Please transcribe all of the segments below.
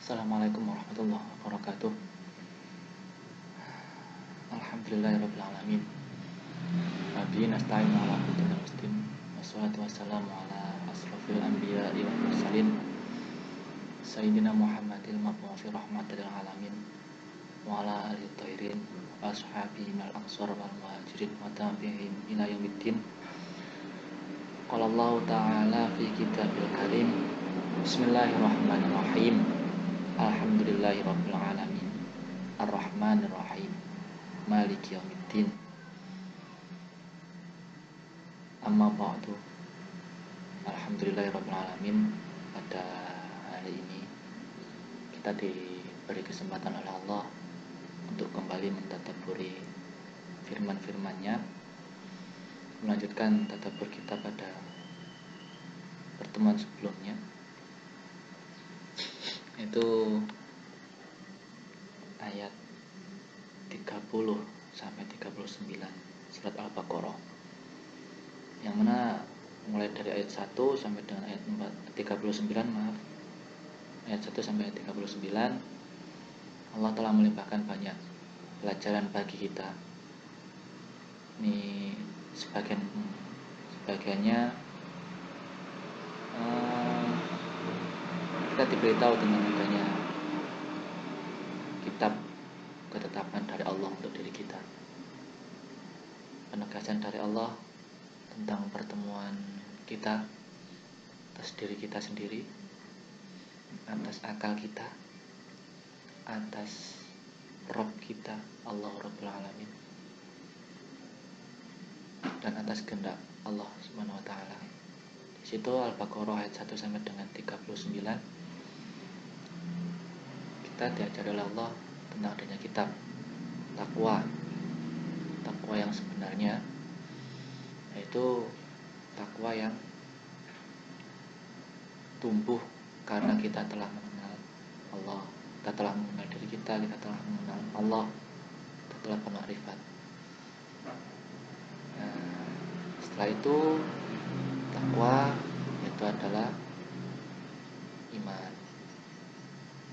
Assalamualaikum warahmatullahi wabarakatuh. Alhamdulillahirabbil alamin. Nabi nasta'inu ala kulli muslim. Wassalatu wassalamu ala asrofil anbiya'i wal mursalin. Sayyidina Muhammadil mab'uutsi rahmatal lil alamin. Wa ala alihi thahirin wa ashabihi minal ansar wal muhajirin wa tabi'in ila yaumiddin. Qala Allah ta'ala fi kitabil karim. Bismillahirrahmanirrahim. Alhamdulillahirabbil alamin. Ar-Rahmanir Rahim. Maliki yaumiddin. Amma ba'du. Alhamdulillahirabbil alamin. Pada hari ini kita diberi kesempatan oleh Allah untuk kembali mentadabburi firman-firman-Nya, melanjutkan tadabbur kita pada pertemuan sebelumnya, itu ayat 30 sampai 39 surat Al-Baqarah, yang mana mulai dari ayat 1 sampai dengan ayat 39, ayat 1 sampai ayat 39, Allah telah melimpahkan banyak pelajaran bagi kita. Ini sebagiannya kita diberitahu dengan adanya kitab ketetapan dari Allah untuk diri kita, penegasan dari Allah tentang pertemuan kita atas diri kita sendiri, atas akal kita, atas Rabb kita Allah Rabbul Alamin, dan atas kehendak Allah Subhanahu wa taala. Di situ Al-Baqarah ayat 1 sampai dengan 39 kita diajari oleh Allah tentang adanya kitab takwa yang sebenarnya, yaitu takwa yang tumbuh karena kita telah mengenal Allah, kita telah mengenal diri kita telah mengenal Allah, kita telah bermakrifat. Setelah itu takwa itu adalah iman.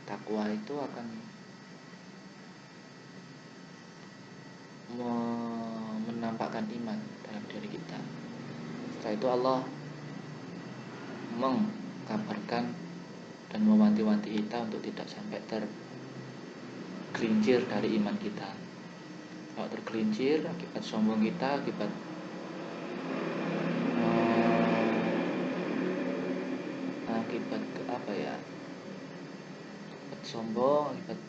Takwa itu akan menampakkan iman dalam diri kita. Setelah itu Allah mengkabarkan dan mewanti-wanti kita untuk tidak sampai tergelincir dari iman kita. Kalau tergelincir akibat sombong kita, akibat sombong, akibat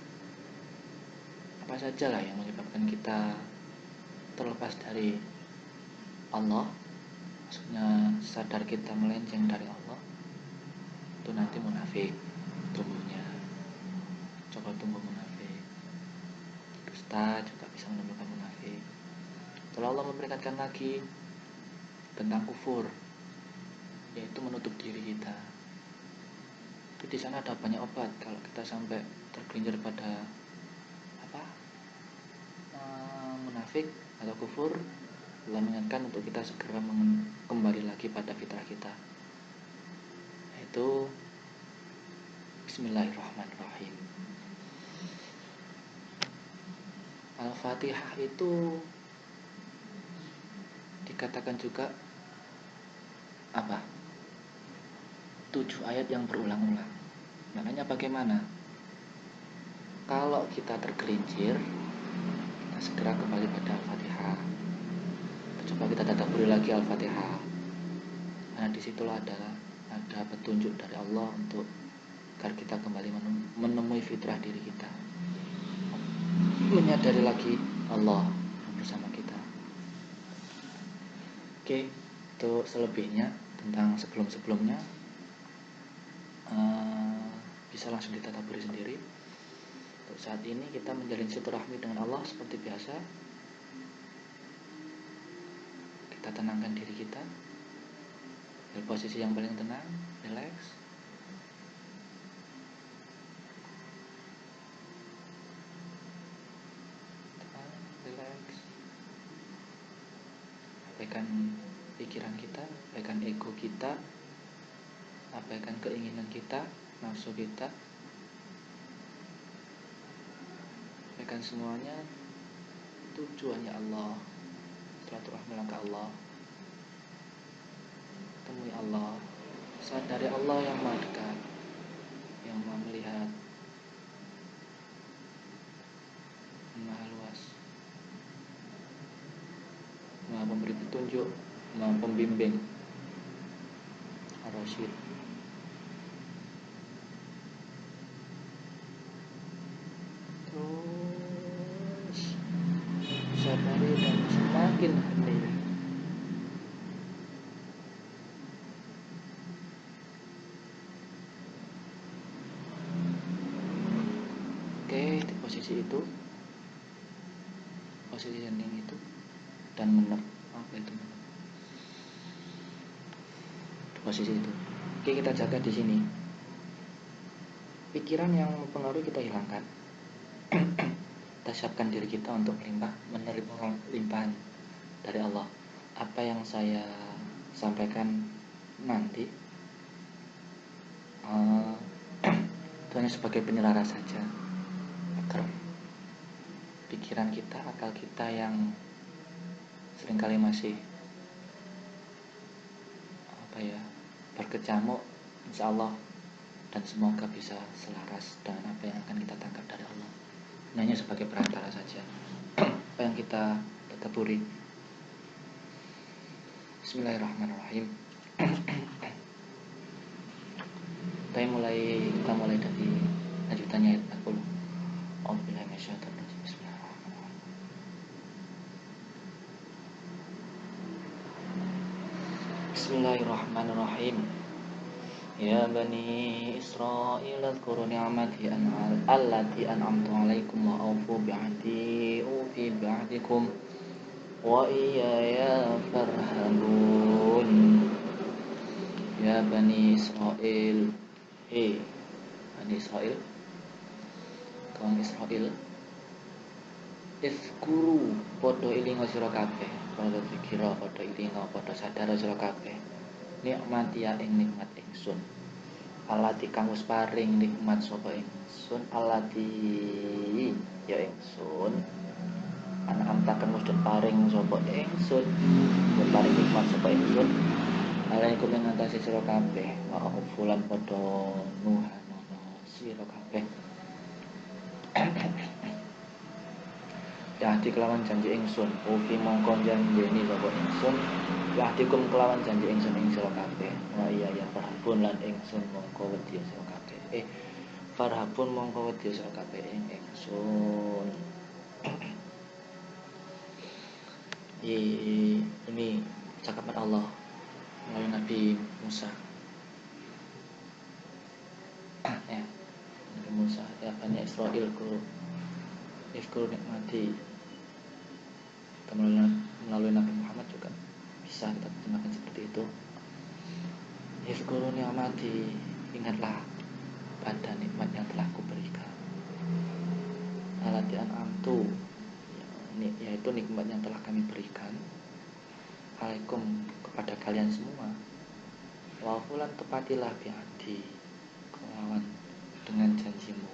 apa saja lah yang menyebabkan kita terlepas dari Allah, maksudnya sadar kita melenceng dari Allah, itu nanti munafik tumbuhnya, coba tumbuh munafik. Dusta juga bisa menemukan munafik. Kalau Allah memperingatkan lagi tentang kufur, yaitu menutup diri kita. Itu di sana ada banyak obat kalau kita sampai tergelincir pada munafik atau kufur. Allah mengingatkan untuk kita segera kembali lagi pada fitrah kita, yaitu Bismillahirrahmanirrahim. Al-Fatihah itu dikatakan juga 7 ayat yang berulang-ulang. Maknanya bagaimana? Kalau kita tergelincir, kita segera kembali pada Al-Fatihah. Coba kita tadabburi lagi Al-Fatihah. Nah, disitulah ada petunjuk dari Allah untuk agar kita kembali menemui fitrah diri kita, menyadari lagi Allah bersama kita. Oke, itu selebihnya tentang sebelum-sebelumnya bisa langsung ditadabburi sendiri. Untuk saat ini kita menjalin silaturahmi dengan Allah seperti biasa. Kita tenangkan diri kita di posisi yang paling tenang, relax. Abaikan pikiran kita, abaikan ego kita, abaikan keinginan kita, nafsu kita. meninggalkan semuanya, tujuannya Allah, silaturahmi ke Allah, temui Allah, sadari Allah yang maha dekat, yang maha melihat, maha luas, maha memberi petunjuk, maha pembimbing, Ar-Rasyid. Terus sadari dan semakin hening. Oke, di posisi itu, posisi hening itu, dan menep. Apa itu menep? Di posisi itu. Oke, kita jaga di sini. Pikiran yang mempengaruhi kita hilangkan. Kita siapkan diri kita untuk menerima limpahan dari Allah. Apa yang saya sampaikan nanti itu hanya sebagai penyelaras saja, agar pikiran kita, akal kita yang seringkali masih berkecamuk, insya Allah, dan semoga bisa selaras dengan apa yang akan kita tangkap dari Allah. Ini hanya sebagai perantara saja apa yang kita tadaburi. Bismillahirrahmanirrahim. Kita mulai dari lanjutannya ayat 40. A'udzubillahi minasyaitonir rajim. Bismillahirrahmanirrahim. Bismillahirrahmanirrahim. Ya bani Israil azkuru ni'mati allati an'amtu 'alaikum wa awfu bi'ahdi ufi bi'ahdikum wa iyaya farhabun. Ya bani Israil, Bani Israil, kaum Israil, izkuru padha ilinga sira kabeh, padha dikira, padha ilinga, padha sadar sira kabeh. Nikmati ya ing nikmat ingsun. Alati kang wis paring nikmat sapa ingsun, alati ya ingsun. An'amta kang wis paring sapa ingsun, wis paring nikmat sapa ingsun. Alaikum ing atase sira kabeh, wa fulan padha nuhanono sira kabeh. Yahdi kelawan janji ingsun, ufi mongko janjeni sapa ingsun, yahdikum kelawan janji ingsun ing sira kabeh. Wa iya ya farhabun lan ingsun mongko wedi sira kabeh. Farhabun mongko wedi sira kabeh ing ingsun. Ini cakapan Allah melalui Nabi Musa. Nabi Musa, ya Bani Israil Ifkuru nikmati. Melalui Nabi Muhammad juga bisa kita terjemahkan seperti itu. Ifkuru nikmati, ingatlah pada nikmat yang telah kuberikan. Alati an'amtu, yaitu nikmat yang telah kami berikan alaikum kepada kalian semua. Wa fulan tepatilah bi'ahdi, kelawan dengan janjimu.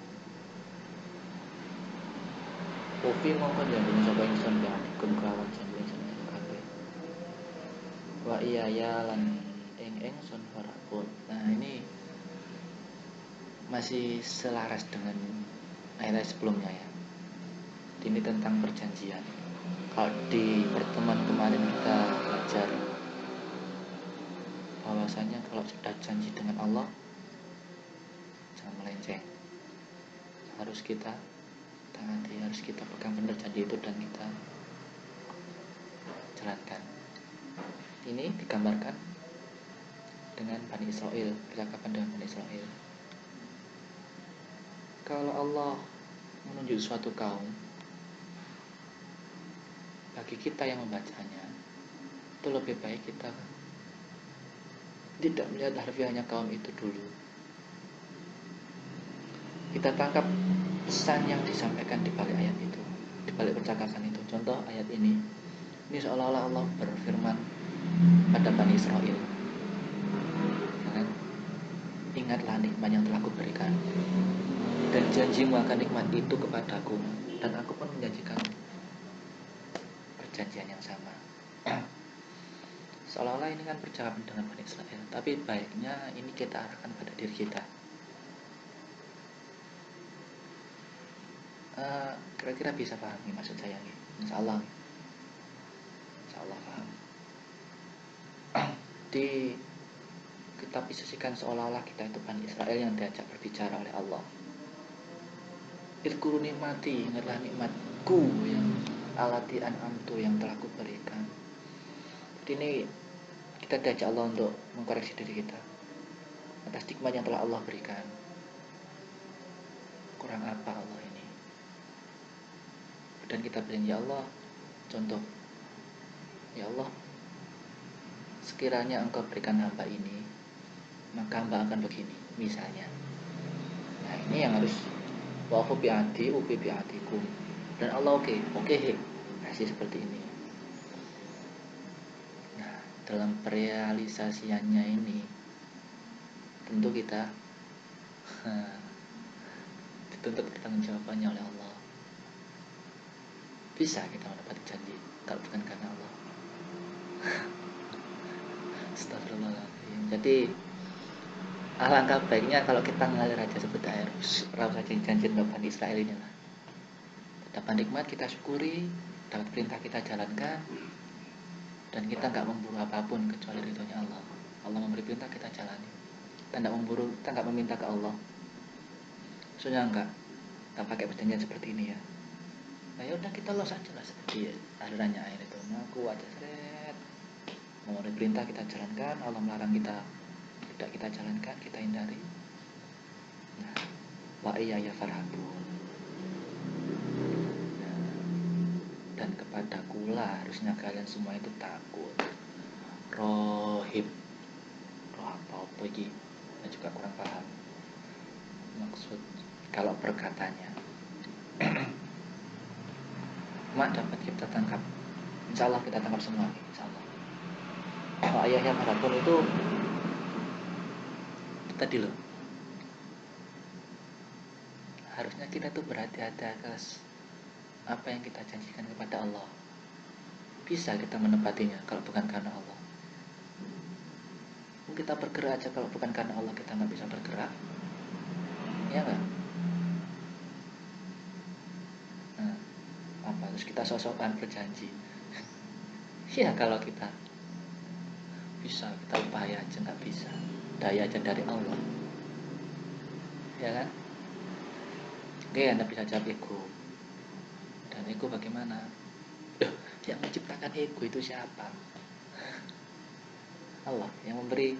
Ufi mongko janjine sapa ingsun bi'ahdikum kelawan janji ingsun ing kabeh. Wa iya ya lan ing ingsun farabun. Nah, ini masih selaras dengan ayat sebelumnya ya. Ini tentang perjanjian. Kalau di pertemuan kemarin kita belajar bahwasanya kalau sudah janji dengan Allah jangan melenceng, harus kita taati, harus kita pegang benar janji itu dan kita jalankan. Ini digambarkan dengan Bani Israil, percakapan dengan Bani Israil. Kalau Allah menunjuk suatu kaum, bagi kita yang membacanya itu lebih baik kita tidak melihat harfiahnya kaum itu dulu. Kita tangkap pesan yang disampaikan di balik ayat itu, di balik percakapan itu. Contoh ayat ini seolah-olah Allah berfirman pada Bani Israil, ingatlah nikmat yang telah kuberikan dan janjimu akan nikmat itu kepadaku. dan aku pun menjanjikan perjanjian yang sama. Seolah-olah ini kan percakapan dengan Bani Israel, tapi baiknya ini kita arahkan pada diri kita. Kira-kira bisa pahami maksud saya nih? Insya Allah paham. Di kita posisikan seolah-olah kita itu Bani Israel yang diajak berbicara oleh Allah. Idkuru nikmati, ingatlah nikmatku yang alati an'amtu yang telah kuberikan. Jadi ini kita diajak Allah untuk mengkoreksi diri kita atas nikmat yang telah Allah berikan. Kurang apa Allah ini? Dan kita bilang, ya Allah, contoh, ya Allah, sekiranya engkau berikan hamba ini, maka hamba akan begini, misalnya. Nah ini yang harus wa aku bi'ati, ubi bi'atikum. Dan Allah oke, kasih seperti ini. Nah dalam perealisasiannya ini tentu kita dituntut pertanggungjawabannya oleh Allah. Bisa kita mendapati janji kalau bukan karena Allah. Astagfirullahaladzim. Jadi alangkah baiknya kalau kita ngalir aja sebut air, rasa janji untuk Bani Israel ini lah. Dapat nikmat kita syukuri, dapat perintah kita jalankan, dan kita nggak memburu apapun kecuali ridhonya Allah. Allah memberi perintah kita jalani. Kita nggak memburu, kita nggak meminta ke Allah. Maksudnya nggak pakai perjanjian seperti ini ya. Nah ya udah kita los aja lah seperti alirannya air itu. Ngaku aja seret. Mau ada perintah kita jalankan, Allah melarang kita tidak kita jalankan, kita hindari. Nah, wa iya ya farhabun. Dan kepadakulah harusnya kalian semua itu takut. Rohib, roh apa iki? Saya juga kurang paham maksud kalau perkatanya. Mak dapat kita tangkap, insya Allah kita tangkap semua, insya Allah. Wa iya ya farhabun itu tadi loh, harusnya kita tuh berhati-hati atas apa yang kita janjikan kepada Allah. Bisa kita menepatinya kalau bukan karena Allah. Kita bergerak aja kalau bukan karena Allah kita nggak bisa bergerak, ya nggak? Nah, apa terus kita sosokan berjanji? Ya kalau kita bisa, kita upaya aja nggak bisa, daya aja dari Allah, ya kan? Oke, Anda bisa jawab ego. Dan ego bagaimana? Yang menciptakan ego itu siapa? Allah. Yang memberi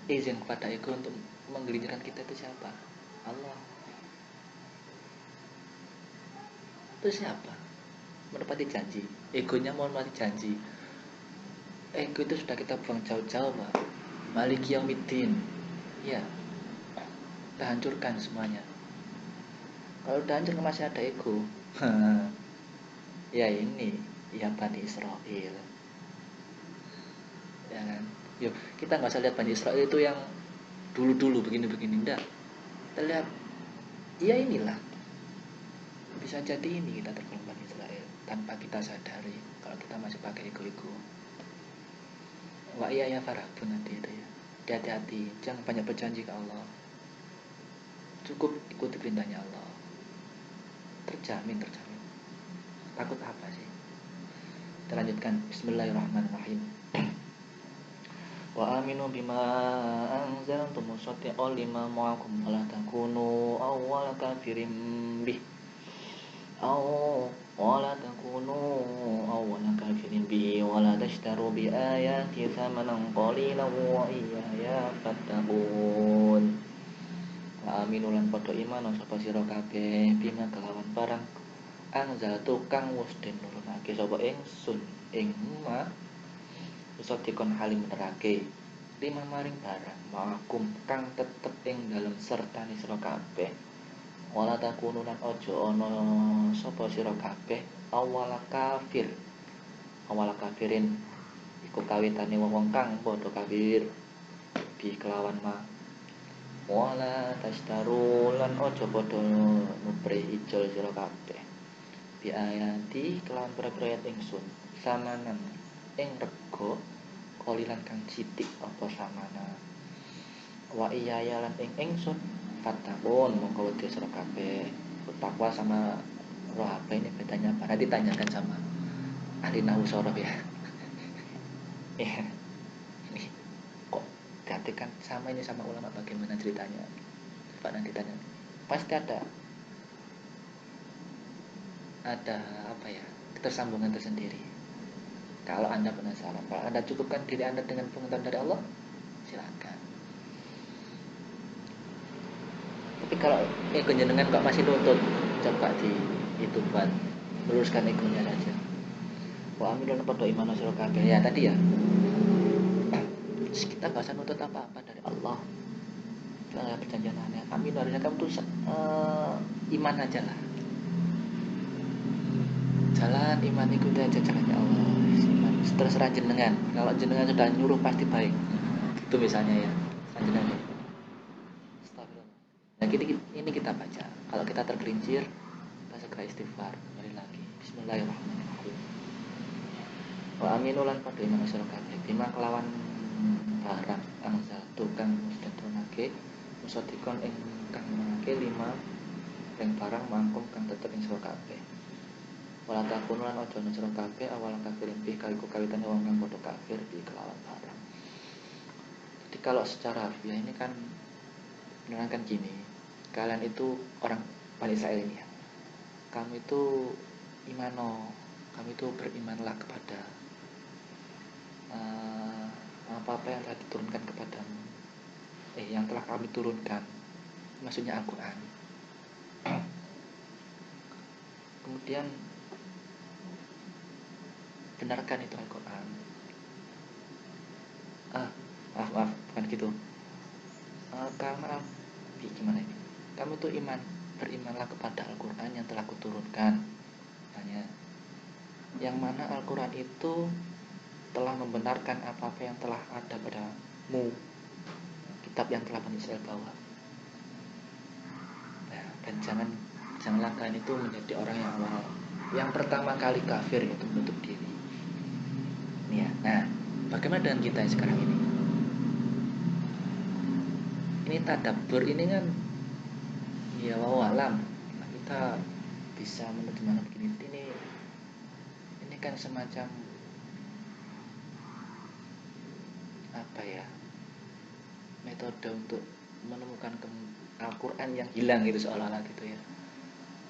izin kepada ego untuk menggelincirkan kita itu siapa? Allah. Itu siapa? Menepati janji. Egonya mau menepati janji. Ego itu sudah kita buang jauh-jauh, Pak. Maliki yaumiddin. Ya. Kita hancurkan semuanya. Kalau udah hancur masih ada ego. Ya ini, ya Bani Israel. Ya kan? Yuk, kita nggak usah lihat Bani Israel itu yang dulu-dulu begini-begini, enggak. Kita lihat, ya inilah. Bisa jadi ini kita tergolong Bani Israel tanpa kita sadari kalau kita masih pakai ego-ego. Wa iya ya farhabun nanti itu ya. Hati-hati, jangan banyak berjanji ke Allah. Cukup ikuti perintahnya Allah. Terjamin. Takut apa sih? Kita lanjutkan. Bismillahirrahmanirrahim. Wa aminu bima anzaltu musaddiqan lima ma'akum wa la takunu awwala kafirin bih. Wa la takunu awwala kafirin bihi wa la tashtaru bi ayati thamanan qalilan wa iyaya fattaqun. Wa aminu lan padha iman sapa sira kabeh bima kelawan barang anzaltu kang wis den nurunake sapa ingsun ing ma Usadikon halim nerake lima maring barang ma'akum kang tetep ing dalem sertane sira kabeh wala takunu lan aja ana sapa sira kabeh awala kafirin iku kawitane wong kang padha kafir bi kelawan ma wala tastaru lan ojo padha nubre ijol sira kabeh biayati kelawan pira-pira ayat ingsun samanan ing rega kolilan kang sithik apa samana wa iya lan ing ingsun fatakun mongko wedi sira kabeh takwa sama roh apa ini bedanya apa nanti tanyakan sama ahli nahwu sorof ya ya kok gantikan sama ini sama ulama bagaimana ceritanya coba nanti tanya pasti ada apa ya ketersambungan tersendiri kalau anda penasaran. Kalau anda cukupkan diri anda dengan pengetahuan dari Allah silakan. Tapi kalau ego jenengan kok masih nuntut, coba itu buat meluruskan egonya saja. Wa amilun padha iman sira kabeh ya tadi ya. Kita gak usah nuntut apa-apa dari Allah. Kita nggak perjanjian aneh. Amin harusnya kamu tuh iman aja lah. Jalan iman ikuti aja jalannya Allah. Iman terserah jenengan. Kalau jenengan sudah nyuruh pasti baik. Itu misalnya ya. Jenengan. Nah ini kita baca. Kalau kita tergelincir, kita segera istighfar. Kembali lagi. Bismillahirrahmanirrahim. Wa aminulan pada iman sira kabeh. Bima kelawan barang angsa tukang mustatunake musadikon ing kang menake lima ing barang mangkum kang tetep ing sira kabeh. Wala takun lan aja sira kabeh awal kafirin bi kaliku kawitane wong kang padha kafir bi kelawan barang. Jadi kalau secara harfiah ini kan menerangkan gini, kalian itu orang Bani Israil ini ya. Kamu itu imano, kamu itu berimanlah kepada apa-apa yang telah diturunkan kepadamu, yang telah kami turunkan, maksudnya Al-Quran. Kemudian benarkan itu Al-Quran. Maaf, bukan gitu. Karena gimana ini? Kamu tuh berimanlah kepada Al-Quran yang telah kuturunkan. Hanya yang mana Al-Quran itu telah membenarkan apa-apa yang telah ada padamu, kitab yang telah Bani Israil bawa. Nah, dan janganlah kalian itu menjadi orang yang pertama kali kafir itu menutup diri. Ya. Nah, bagaimana dengan kita yang sekarang ini? Ini tadabbur ini kan ya wawalam. Kita bisa menerjemahkan begini. Ini kan semacam apa ya? Metode untuk menemukan Al-Quran yang hilang gitu seolah-olah gitu ya.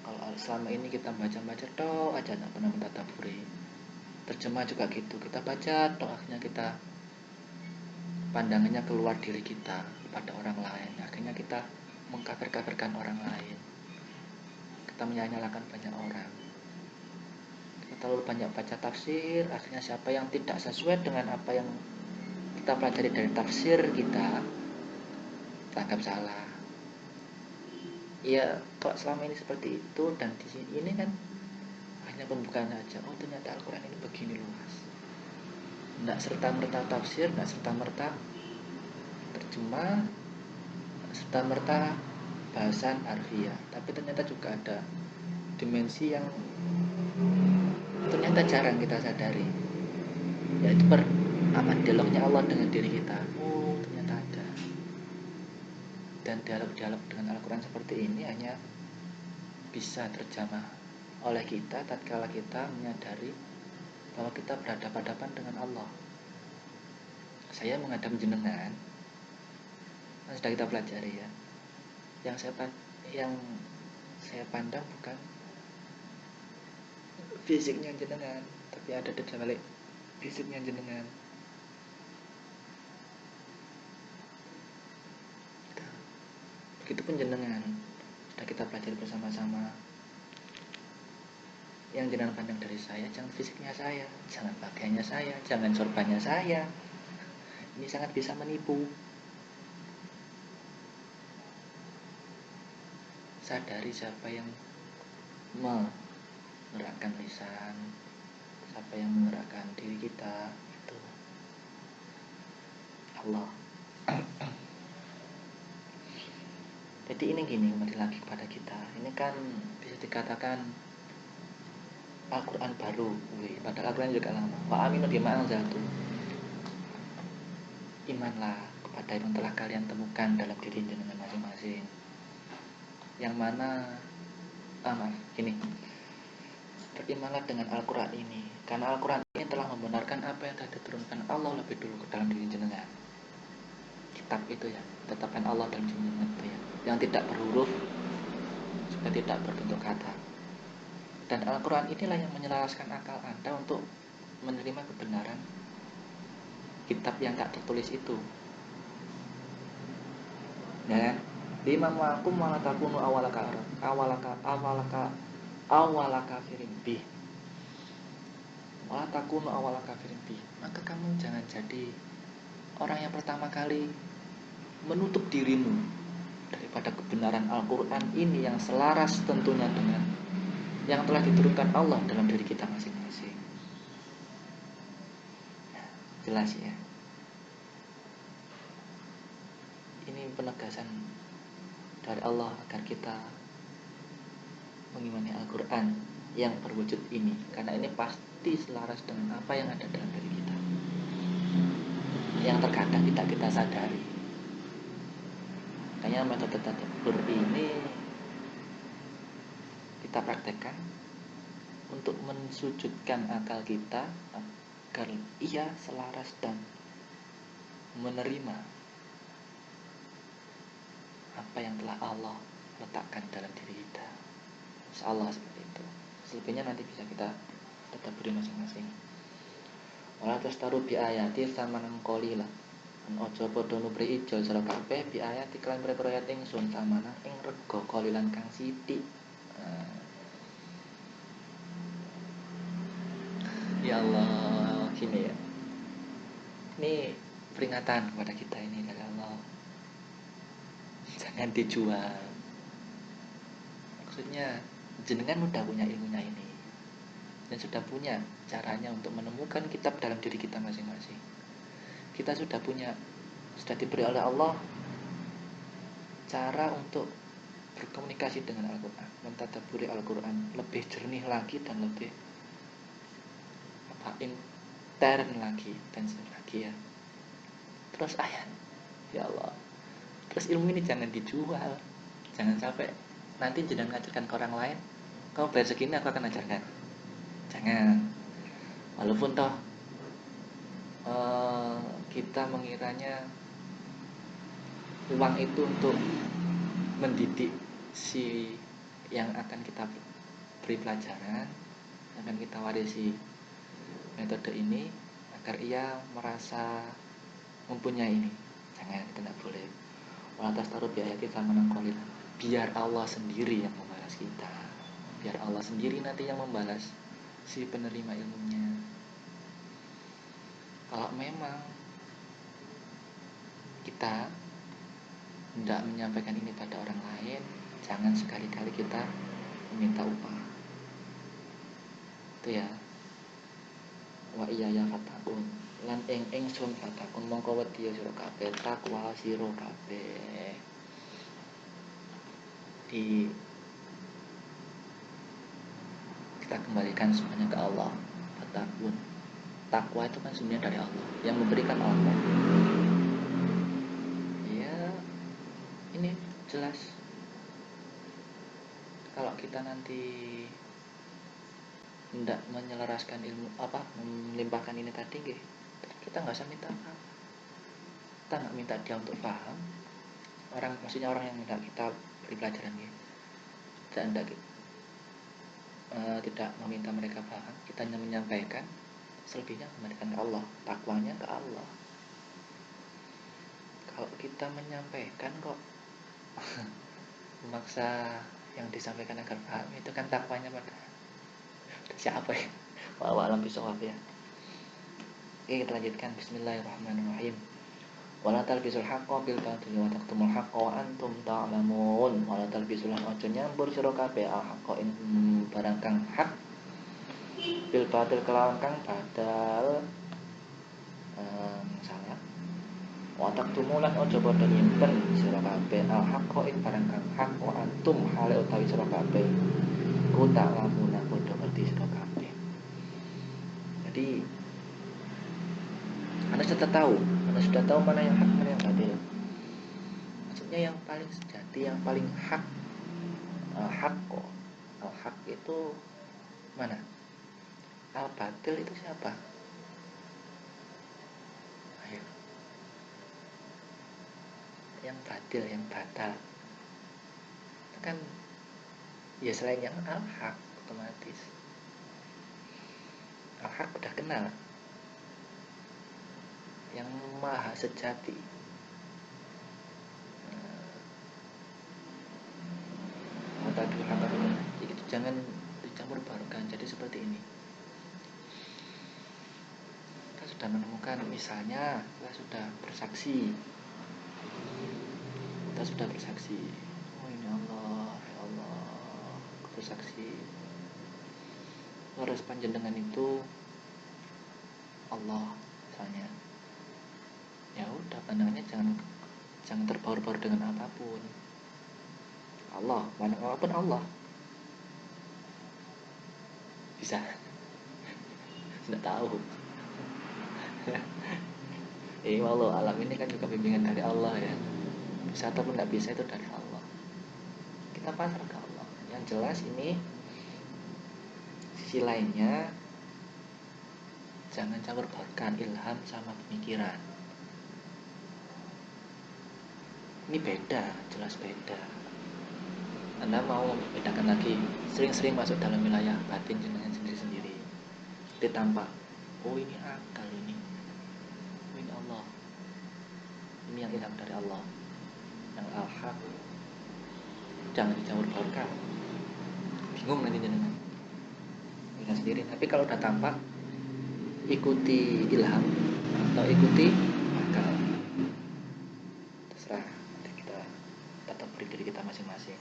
Kalau selama ini kita baca-baca toh aja tak pernah mentadabburi. Terjemah juga gitu, kita baca toh akhirnya kita pandangannya keluar diri kita pada orang lain. Akhirnya kita mengkafir-kafirkan orang lain. Kita menyalahkan banyak orang. Kita terlalu banyak baca tafsir, akhirnya siapa yang tidak sesuai dengan apa yang kita pelajari dari tafsir kita anggap salah. Ya, kok selama ini seperti itu dan di sini ini kan hanya pembukaan aja. Oh, ternyata Al-Quran ini begini luas. Tidak serta-merta tafsir, tidak serta-merta terjemah, serta-merta bahasan harfiah. Tapi ternyata juga ada dimensi yang ternyata jarang kita sadari. Yaitu dialognya Allah dengan diri kita. Oh, ternyata ada. Dan dialog-dialog dengan Al-Quran seperti ini hanya bisa terjamah oleh kita tatkala kita menyadari bahwa kita berhadapan-hadapan dengan Allah. Saya menghadap jenengan, sudah kita pelajari ya. Yang saya pandang bukan fisiknya jenengan, tapi ada di balik fisiknya jenengan. Begitupun jenengan, sudah kita pelajari bersama-sama. Yang jenengan pandang dari saya, jangan fisiknya saya, jangan pakaiannya saya, jangan sorbannya saya. Ini sangat bisa menipu. Sadari siapa yang menggerakkan lisan, siapa yang menggerakkan diri kita, itu Allah. Jadi ini gini, kembali lagi kepada kita. Ini kan bisa dikatakan Al-Quran baru, padahal Al-Quran juga lama. Wa aminu bima anzaltu. Imanlah kepada yang telah kalian temukan dalam diri jenengan masing-masing. Yang mana maaf, gini. Berimanlah dengan Al-Quran ini, karena Al-Quran ini telah membenarkan apa yang telah diturunkan Allah lebih dulu ke dalam diri jenengan. Kitab itu ya, tetapan Allah dalam diri jenengan itu ya, yang tidak berhuruf, juga tidak berbentuk kata. Dan Al-Quran inilah yang menyelaraskan akal Anda untuk menerima kebenaran kitab yang tak tertulis itu. Ya, lima ma'akum wa la takunu awala kafirin bih. Wa takunu awala kafirin bih. Maka kamu jangan jadi orang yang pertama kali menutup dirimu daripada kebenaran Al-Quran ini yang selaras tentunya dengan yang telah diturunkan Allah dalam diri kita masing-masing. Jelas ya. Ini penegasan dari Allah agar kita mengimani Al-Quran yang berwujud ini, karena ini pasti selaras dengan apa yang ada dalam diri kita, yang terkadang tidak kita sadari. Makanya metode tadabbur ini kita praktekkan untuk mensujudkan akal kita agar ia selaras dan menerima apa yang telah Allah letakkan dalam diri kita. Insyaallah seperti itu. Selebihnya nanti bisa kita tadabburi masing-masing. Wala tastaru bi ayati samanan qalila. Ojo padha nubri ijo sira kabeh bi ayati kelan perkara ayat ingsun samana ing rega qalilan kang sithik. Ya Allah, gini ya. Ini peringatan kepada kita ini dari Allah. Jangan dijual. Maksudnya jenengan udah punya ilmunya ini dan sudah punya caranya untuk menemukan kitab dalam diri kita masing-masing. Kita sudah diberi oleh Allah cara untuk berkomunikasi dengan Al-Quran, mentadabburi Al-Quran lebih jernih lagi dan lebih intern lagi, intensif lagi ya. Terus ayat, ya Allah. Terus ilmu ini jangan dijual, jangan sampai nanti jenengan ngajarkan ke orang lain, kamu bayar segini aku akan ajarkan. Jangan. Walaupun toh kita mengiranya uang itu untuk mendidik si yang akan kita beri pelajaran, akan kita warisi metode ini agar ia merasa mempunyai ini. Jangan, kita tidak boleh. Walatas taruh biayati samanan qalilan. Biar Allah sendiri yang membalas kita. Biar Allah sendiri nanti yang membalas si penerima ilmunya. Kalau memang kita tidak menyampaikan ini pada orang lain, jangan sekali-kali kita meminta upah. Itu ya. Wa iya ya fatakun lan ingsun fatakun mongko wedi sira kabeh takwa sira kabeh. Kita kembalikan semuanya ke Allah. Fatakun, takwa itu kan sebenarnya dari Allah yang memberikan Allah. Ya, ini jelas. Kalau kita nanti tidak menyelaraskan ilmu melimpahkan ini tadi, kita nggak usah minta apa. Kita nggak minta dia untuk paham. Maksudnya orang yang minta kita beri pelajaran tidak meminta mereka paham, kita hanya menyampaikan. Selebihnya kembalikan ke Allah, takwanya ke Allah. Kalau kita menyampaikan kok memaksa yang disampaikan agar paham, itu kan takwanya pada siapa ya? Wallahu a'lam bishawab ya. Oke, kita lanjutkan. Bismillahirrahmanirrahim. Wala talbisul haqqo bil batili wa taqtumul haqqo wa antum ta'lamun. Wala talbisul aja nyampur sira kabeh al haqqo ing barang kang hak bil batil kelawan kang badal salah. Wa taqtumulan aja padha nyimpen sira kabeh al haqqo haqqa ing barang kang hak wa antum hale utawi sira kabeh ku ta'lamuna padha ngerti sira kabeh. Jadi Anda sudah tahu mana yang hak mana yang batil. Maksudnya yang paling sejati, yang paling hak, hak kok. Al-haq itu mana? Al-batil itu siapa? Ayo. Yang batil, yang batal. Itu kan ya selain yang al-haq otomatis. Al-haq udah kenal. Yang maha sejati. Jadi jangan dicampur barukan. Jadi seperti ini. Kita sudah menemukan, misalnya kita sudah bersaksi. Oh ini Allah, ya Allah, aku bersaksi. Leres panjenengan itu Allah, misalnya. Ya udah, pandangannya jangan terbaur-baur dengan apapun. Allah, mana apapun Allah. Bisa? Tidak tahu. Walau alam ini kan juga bimbingan dari Allah ya. Bisa ataupun nggak bisa itu dari Allah. Kita pasrah ke Allah. Yang jelas ini sisi lainnya, jangan campur baurkan ilham sama pemikiran. Ini beda, jelas beda. Anda mau membedakan lagi, sering-sering masuk dalam wilayah batin jenengan sendiri-sendiri. Ditampak, oh ini akal ini. Oh ini Allah. Ini yang ilham dari Allah. Yang al-haq. Jangan dicampur baurkan. Bingung nanti jenengan. Dengan sendiri. Tapi kalau udah tampak, ikuti ilham atau ikuti akal. Terserah. Nanti kita tetap beri diri kita masing-masing.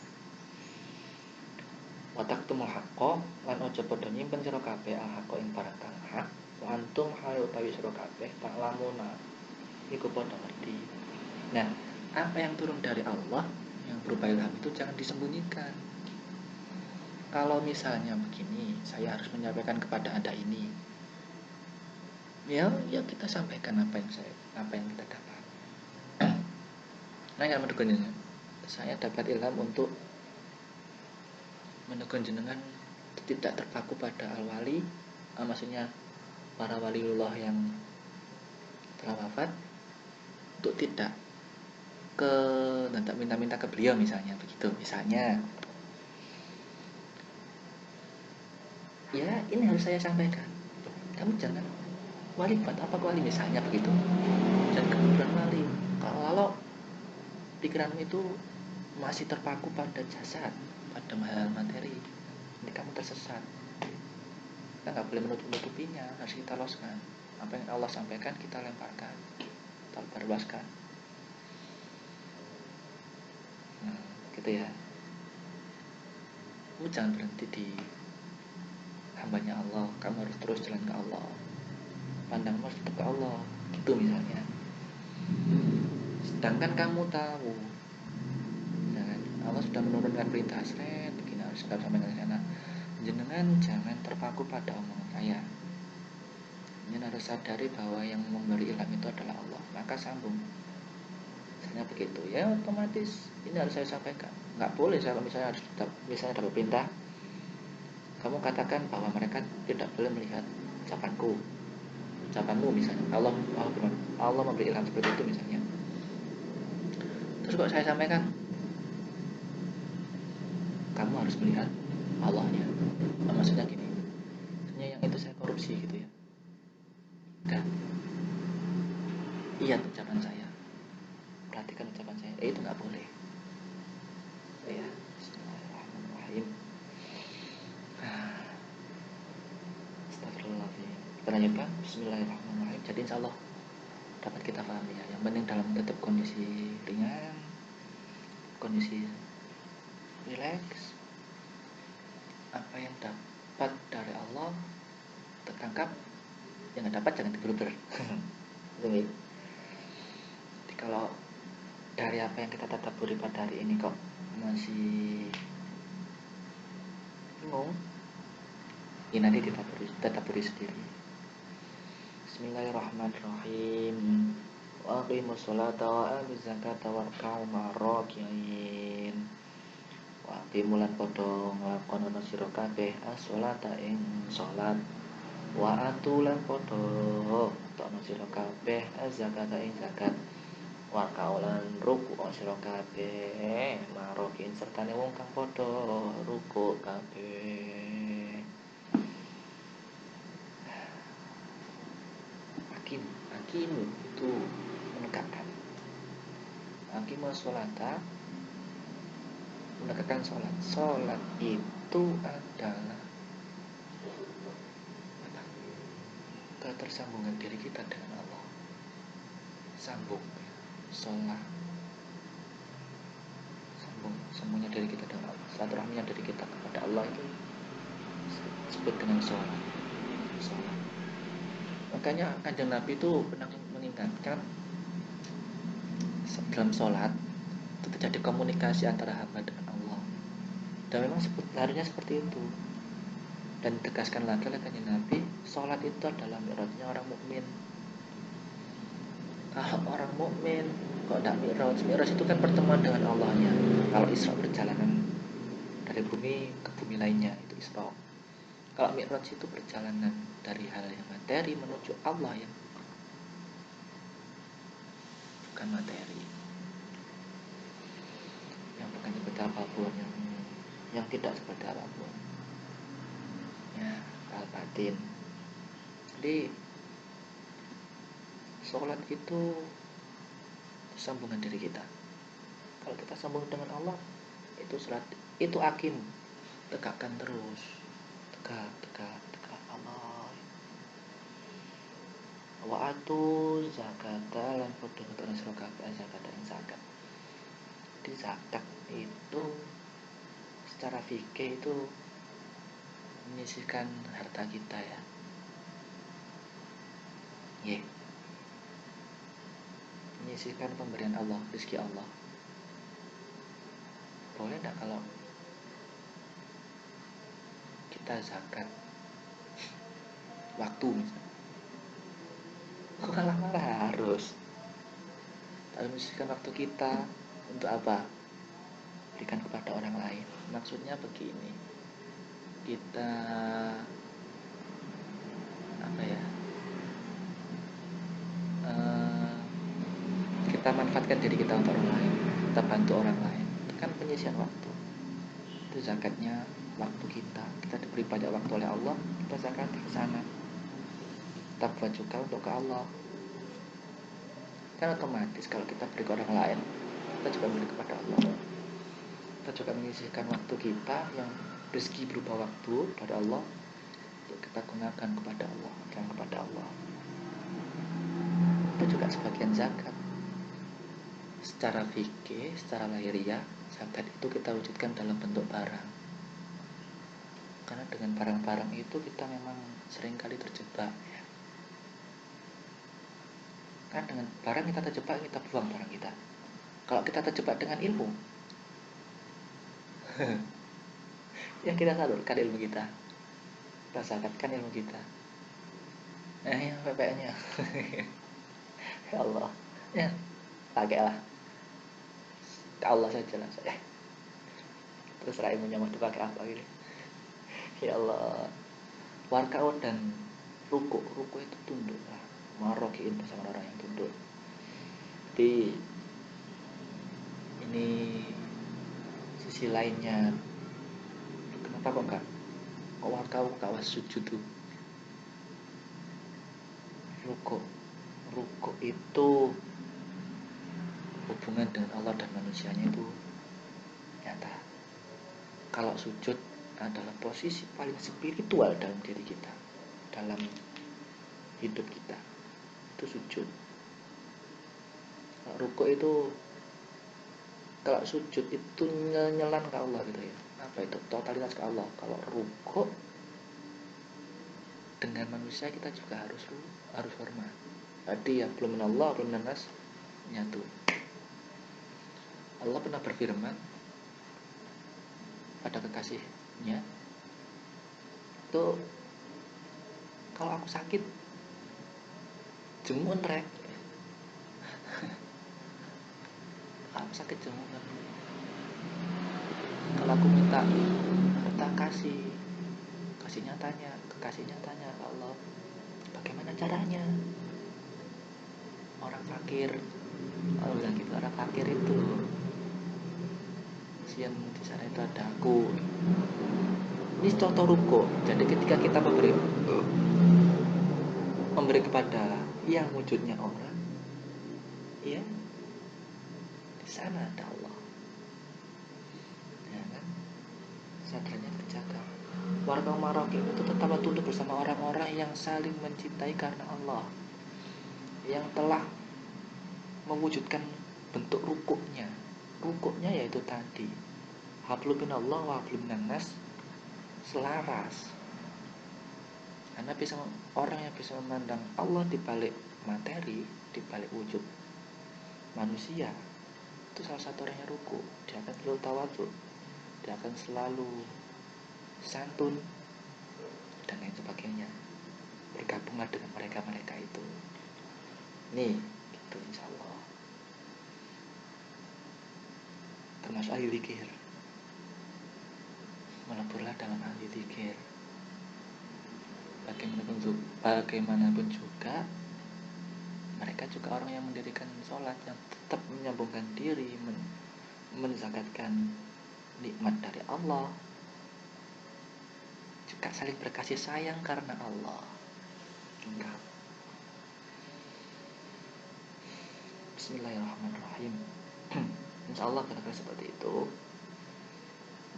Watak tumul haqqo lan aja padha nyimpen sira kabeh al haqqo ing barang kang hak wa antum hal utawi sira kabeh tak lamuna iku padha ngerti. Nah, apa yang turun dari Allah yang berupa ilham itu jangan disembunyikan. Kalau misalnya begini, saya harus menyampaikan kepada Anda ini. Ya kita sampaikan apa yang kita dapat. Nah, yang mendukunnya, saya dapat ilham untuk menegur jenengan tidak terpaku pada al-wali, maksudnya para waliullah yang telah wafat, untuk tidak minta-minta ke beliau misalnya begitu. Misalnya ya ini harus saya sampaikan, kamu jangan wali buat apa wali misalnya begitu, jangan kemudian wali kalau pikiranmu itu masih terpaku pada jasad, pada hal materi, ini kamu tersesat. Kita nggak boleh menutup-nutupinya, harus kita loskan. Apa yang Allah sampaikan kita lemparkan, kita barluaskan. Gitu ya. Kamu jangan berhenti di hambanya Allah, kamu harus terus jalan ke Allah, pandangmu harus tetap ke Allah, gitu misalnya. Sedangkan kamu tahu, Allah sudah menurunkan perintah begini harus sampai ke sana. Jenengan jangan terpaku pada omongan saya. Jenengan harus sadari bahwa yang memberi ilham itu adalah Allah. Maka sambung. Misalnya begitu, ya otomatis ini harus saya sampaikan. Nggak boleh saya misalnya harus misalnya dapat perintah, kamu katakan bahwa mereka tidak boleh melihat ucapanmu misalnya. Allah memberi ilham seperti itu misalnya. Terus kok saya sampaikan, kamu harus melihat Allahnya. Maksudnya gini, maksudnya yang itu saya korupsi gitu ya. Dan lihat ucapan saya, perhatikan ucapan saya. Itu nggak boleh. Ya, Bismillahirrahmanirrahim. Astagfirullahaladzim. Kita lanjutkan. Bismillahirrahmanirrahim. Jadi insya Allah dapat kita pahami ya. Yang penting dalam tetap kondisi ringan, kondisi relax. Apa yang dapat dari Allah tertangkap, yang nggak dapat jangan dibluber. Jadi kalau dari apa yang kita tadabburi pada hari ini kok masih bingung? Ya nanti tadabburi sendiri. Bismillahirrahmanirrahim. Wa aqimus sholata wa atuz zakata warka'u ma'arraki'in. Wa aqimulan padha nglakonono sira kabeh as-sholata ing salat. Wa atulan padha tono sira kabeh az-zakata ing zakat. Warka'u lan ruku sira kabeh ma'arraki'in sertane wong kang padha ruku kabeh. Hakim itu menegakkan. Hakimus sholata menegakkan sholat. Sholat itu adalah apa? Ketersambungan diri kita dengan Allah. Sambung sholat. Sambungnya diri kita dengan Allah. Silaturahminya diri kita kepada Allah itu disebut dengan sholat. Makanya Kanjeng Nabi itu pernah mengingatkan dalam sholat itu terjadi komunikasi antara hamba dengan Allah, dan memang harusnya seperti itu. Dan ditegaskan lagi oleh Kanjeng Nabi, sholat itu adalah mi'rajnya orang mukmin. Kalau orang mukmin kok tidak mi'raj? Mi'raj itu kan pertemuan dengan Allahnya. Kalau Isra perjalanan dari bumi ke bumi lainnya, itu Isra. Kalau mi'raj itu perjalanan dari hal yang materi menuju Allah yang bukan materi, yang bukan seperti apapun, yang tidak seperti apapun, ya, al-batin. Jadi sholat itu sambungan diri kita. Kalau kita sambung dengan Allah, itu sholat, itu hakim, tegakkan terus, tegak Allah. Wa atu zakata lan padha ngetokno sira kabeh zakat ing zakat. Di zakat itu secara fikih itu menyisihkan harta kita, ya. Menyisihkan pemberian Allah, rezeki Allah. Boleh enggak kalau kita zakat waktu misalnya? Malah harus. Tapi menyisihkan waktu kita untuk apa? Berikan kepada orang lain. Maksudnya begini, kita apa ya? Kita manfaatkan diri kita untuk orang lain, kita bantu orang lain. Itu kan penyisihan waktu. Itu zakatnya waktu kita. Kita diberi banyak waktu oleh Allah, kita zakat ke sana. Kita buat juga untuk ke Allah. Kan otomatis kalau kita beri ke orang lain, kita juga beri kepada Allah. Kita juga menyisihkan waktu kita yang rezeki berupa waktu pada Allah untuk kita gunakan kepada Allah, dan kepada Allah. Itu juga sebagian zakat. Secara fikih, secara lahiriah, zakat itu kita wujudkan dalam bentuk barang. Karena dengan barang-barang itu kita memang seringkali terjebak, ya. Karena dengan barang kita terjebak, kita buang barang kita. Kalau kita terjebak dengan ilmu, yang kita salurkan ilmu kita zakatkan ilmu kita. Yang PPN-nya ya Allah, ya pakailah ke Allah saja lah saya. Terserah ilmunya mau dipakai apa gitu. Ya Allah. Warka'u dan ruku itu tunduk lah. Marokiin bersama orang yang tunduk. Jadi ini sisi lainnya. Kenapa kok enggak? Kok warka'u kawas sujud tuh? Ruku itu hubungan dengan Allah dan manusianya itu nyata. Kalau sujud adalah posisi paling spiritual dalam diri kita, dalam hidup kita, itu sujud. Ruku itu, kalau sujud itu nyelan ke Allah gitu ya. Apa itu? Totalitas ke Allah. Kalau ruku dengan manusia kita juga harus hormat. Tadi ya belum Allah, belum nas nyatu. Allah pernah berfirman pada kekasihnya, tuh kalau aku sakit jemun rek, aku sakit jemun, kalau aku minta harta kasihnya tanya, kekasihnya tanya ke Allah, bagaimana caranya? Orang fakir, Allah bilang gitu, orang fakir itu sian di sana itu ada aku. Ini contoh ruko. Jadi ketika kita memberi kepada yang wujudnya orang, ya di sana ada Allah, ya kan? Sadarnya terjaga. Warga Maroke itu tetaplah tunduk bersama orang-orang yang saling mencintai karena Allah, yang telah mewujudkan bentuk rukuknya. Rukuknya yaitu tadi, hablum minallah wa hablum minannas, selaras. Karena orang yang bisa memandang Allah di balik materi, di balik wujud manusia, itu salah satu orang yang ruku. Dia akan selalu tawadhu, dia akan selalu santun dan lain sebagainya. Bergabunglah dengan mereka itu. Nih, gitu insyaallah. Termasuk ahli zikir. Meleburlah dalam ahli zikir. Bagaimanapun juga mereka juga orang yang mendirikan sholat, yang tetap menyambungkan diri, menzakatkan nikmat dari Allah, juga saling berkasih sayang karena Allah. Enggak. Bismillahirrahmanirrahim. Insyaallah kira-kira seperti itu.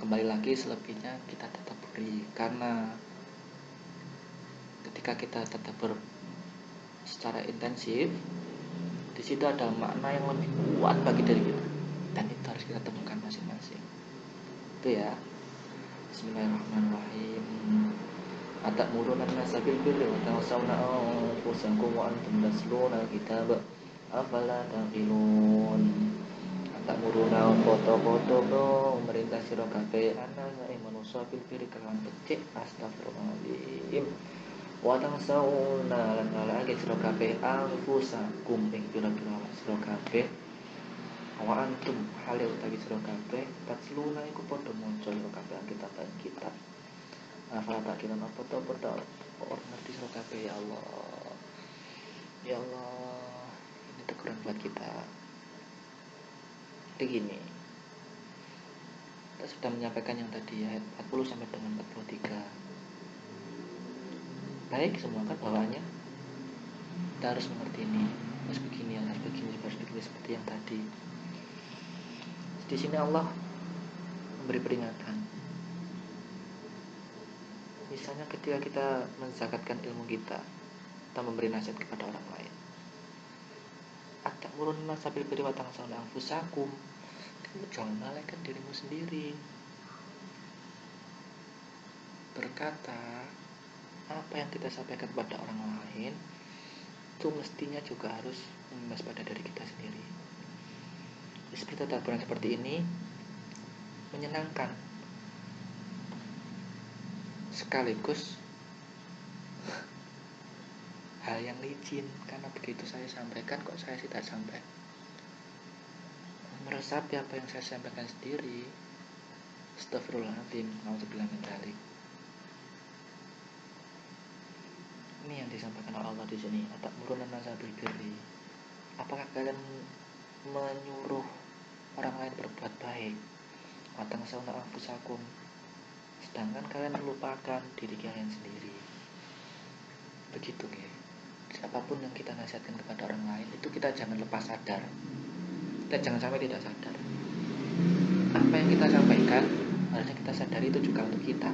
Kembali lagi, selebihnya kita tetap beri, karena ketika kita tetap secara intensif, di situ ada makna yang lebih kuat bagi diri kita, dan itu harus kita temukan masing-masing. Itu ya. Bismillahirrahmanirrahim. Atamuruna an-nasa bil birri wa tansawna anfusakum wa antum tatluna al-kitaba afala taqilun. Atamuruna foto-foto merintah sira kabeh ana ing manusa bil birri kelawan becik, astagfirullahaladzim. Wa tansawna lan ngalake sira kabeh anfusakum ing pira-pira sira kabeh, wa antum hale utawi sira kabeh tatluna iku padha maca sira kabeh kitab. Afala tak kira apa orang ngerti sira kabeh. Ya Allah, ya Allah, ini teguran buat kita. Jadi gini, kita sudah menyampaikan yang tadi ayat 40 sampai dengan 43. Baik semua kan bawaannya. Kita harus mengerti ini, harus begini, seperti yang tadi. Di sini Allah memberi peringatan. Misalnya ketika kita menzakatkan ilmu kita memberi nasihat kepada orang lain. Atamuruna sabil birri wa tansawna anfusakum. Kamu jangan melalaikan dirimu sendiri. Berkata, apa yang kita sampaikan kepada orang lain itu mestinya juga harus membahas pada diri kita sendiri. Seperti tadaburan seperti ini menyenangkan, sekaligus hal yang licin, karena begitu saya sampaikan kok saya tidak sampai meresapi apa yang saya sampaikan sendiri. Astagfirullahaladzim, nauzubillah min dzalik. Ini yang disampaikan oleh Allah di sini. Atamuruna an-nasa bil birri. Apakah kalian menyuruh orang lain berbuat baik? Wa tansawna anfusakum, sedangkan kalian melupakan diri kalian sendiri. Begitu, guys. Siapapun yang kita nasihatkan kepada orang lain itu kita jangan lepas sadar. Kita jangan sampai tidak sadar. Apa yang kita sampaikan harusnya kita sadari itu juga untuk kita.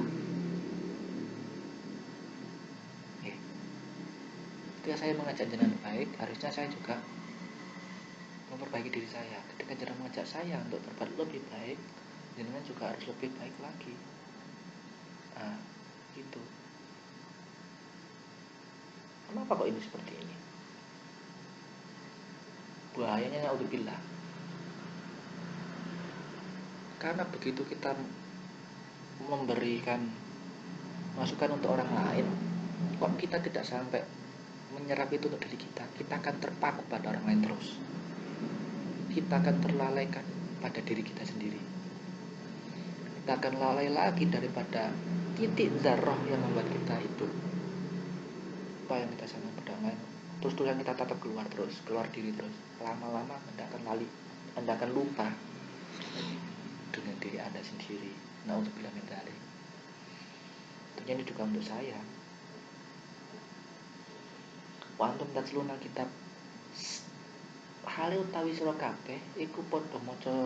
Ketika saya mengajak jenengan baik, harusnya saya juga memperbaiki diri saya. Ketika jenengan mengajak saya untuk berbuat lebih baik, jenengan juga harus lebih baik lagi. Gitu. Kenapa kok ini seperti ini? Bahayanya naudzubillah. Karena begitu kita memberikan masukan untuk orang lain, kok kita tidak sampai menyerap itu untuk diri kita, kita akan terpaku pada orang lain terus. Kita akan terlalaikan pada diri kita sendiri. Kita akan lalai lagi daripada titik zarah yang membuat kita hidup. Apa yang kita sangat berdamai, terus yang kita tatap keluar diri terus. Lama-lama Anda akan Anda akan lupa dengan diri Anda sendiri. Na'udzubillah min dzalik. Tentunya ini juga untuk saya. Wa antum tatluna kitab, hale utawi sira kabeh iku padha maca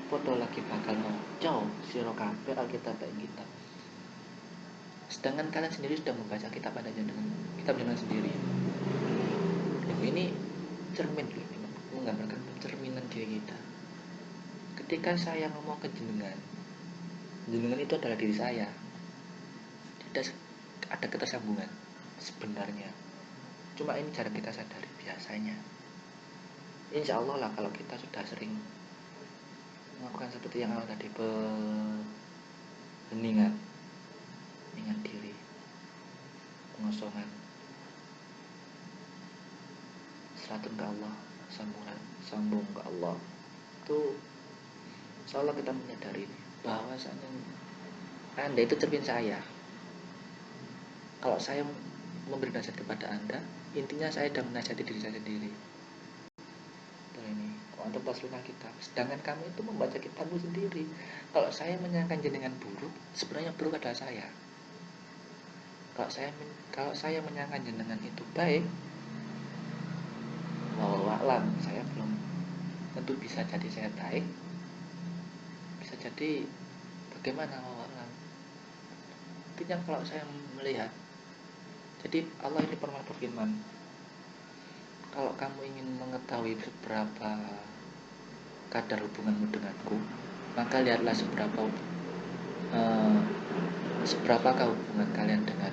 padha lagi bakal maca sira kabeh Alkitab ing kitab. Sedangkan kalian sendiri sudah membaca kitab Anda dengan kitab dengan sendiri. Ini cermin, ini menggambarkan pencerminan diri kita. Ketika saya ngomong ke jenengan itu adalah diri saya. Tidak ada ketersambungan sebenarnya. Cuma ini cara kita sadari biasanya. Insya Allah lah kalau kita sudah sering melakukan seperti yang awal tadi, heningan diri, pengosongan, selatun ke Allah, sambung ke Allah, itu insya Allah kita menyadari bahwa Anda itu cermin saya. Kalau saya memberi nasihat kepada Anda, intinya saya sudah menasihati diri saya sendiri. Ini untuk tasluna kitab, sedangkan kamu itu membaca kitabmu sendiri. Kalau saya menyangka jenengan buruk, sebenarnya buruk adalah saya. Kalau saya menyangka jenengan itu baik, wallahualam, saya belum tentu, bisa jadi saya baik, bisa jadi bagaimana, wallahualam. Intinya kalau saya melihat, jadi Allah ini pernah berfirman, kalau kamu ingin mengetahui seberapa kadar hubunganmu denganku, maka lihatlah seberapakah hubungan kalian dengan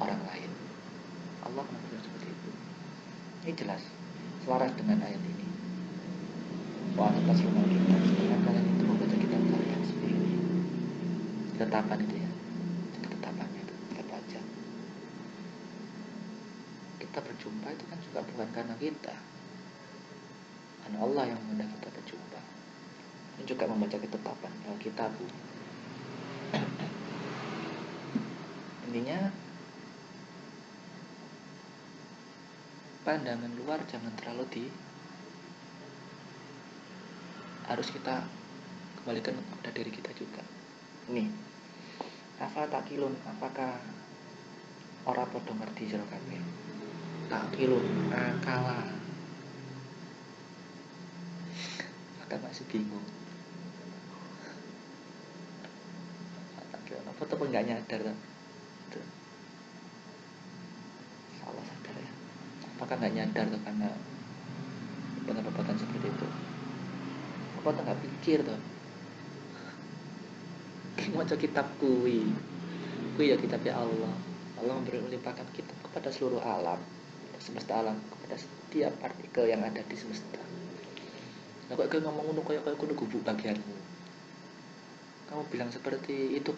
orang lain. Allah mengatakan seperti itu. Ini jelas selaras dengan ayat ini. Wa antum tasluna kitab, sedangkan kalian itu membaca kitab kalian sendiri. Ketetapan itu ya, jadi ketetapannya itu kita baca. Kita berjumpa itu kan juga bukan karena kita, karena Allah yang mengundang kita berjumpa. Ini juga membaca ketetapan Alkitab. Intinya pandangan luar jangan terlalu harus kita kembalikan kepada diri kita juga. Nih, afal takilun, apakah orang podo ngerti sira kabeh? Takilun, akala. Maka masih bingung. Takilun, apa tuh nggak nyadar tuh? Salah sadar ya. Apakah nggak nyadar tuh karena perbuatan seperti itu? Apa tuh nggak pikir tuh? Maca kitab kui ya kitab ya Allah. Allah melimpahkan kitab kepada seluruh alam, semesta alam, kepada setiap partikel yang ada di semesta. Nah, kok kayak ngomong ngono kayak kudu gubuk bagianmu. Kamu bilang seperti itu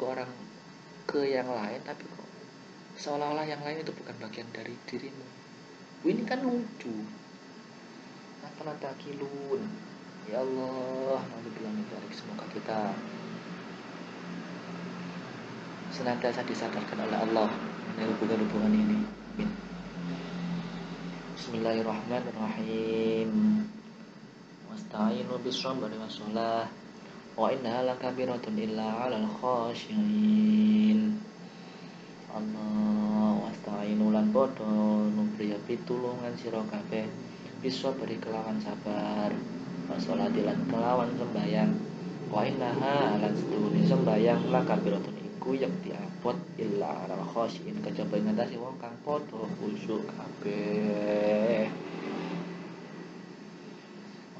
ke yang lain, tapi kok seolah-olah yang lain itu bukan bagian dari dirimu. Ini kan lucu. Afala takilun. Ya Allah, alhamdulillah min dzalik, semoga kita senantiasa disadarkan oleh Allah mengenai hubungan-hubungan ini. Bismillahirrahmanirrahim. Wasta'inu bis-sabri was-shalah wa innaha lakabiratun illa 'alal khashiyin. Allah wasta'inu lan padha nubriya pitulungan sira kabeh bis-sabri kelawan sabar, was-sholati lan kelawan sembayang. Wa innaha lan sedune sembayang lakabiratun iku yang diabot illa 'alal khashiyin, kejaba ing atase wong kang padha khusyuk kabeh.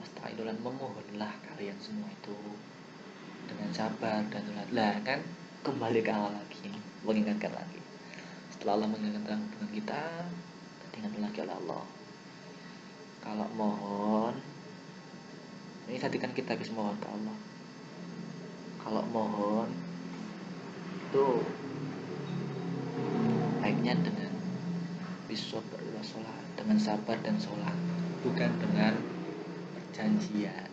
Wastainulan, memohonlah kalian semua itu dengan sabar dan lah kan, kembali ke awal lagi, mengingatkan lagi. Setelah Allah mengingatkan hubungan kita, diingatkan lagi oleh Allah. Kalau mohon Ini jadikan kita bisa mohon ke Allah. Kalau mohon itu baiknya dengan bisobar wa sholat, dengan sabar dan sholat, bukan dengan perjanjian.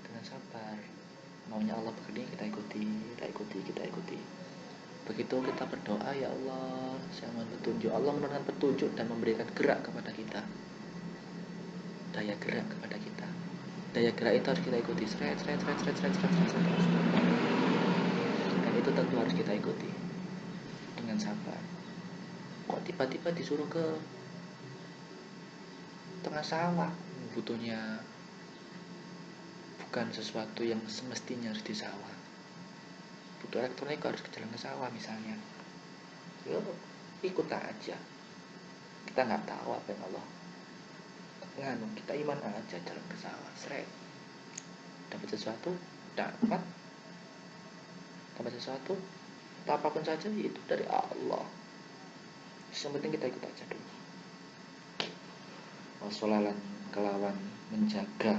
Dengan sabar, maunya Allah begini kita ikuti. Begitu kita berdoa, ya Allah saya mohon petunjuk, Allah menurunkan petunjuk dan memberikan gerak kepada kita, daya gerak kepada kita. Daya gerak itu harus kita ikuti, sret, dan itu tentu harus kita ikuti dengan sabar. Kok tiba-tiba disuruh ke tengah sawah, butuhnya bukan sesuatu yang semestinya harus di sawah. Butuh elektronik harus ke jalan ke sawah misalnya, ya ikut aja. Kita nggak tahu apa yang Allah nganu, kita iman aja, jalan ke sawah, seret, dapat sesuatu, dapat sesuatu, apapun saja itu dari Allah. Yang penting kita ikut aja dulu. Wassalalan kelawan menjaga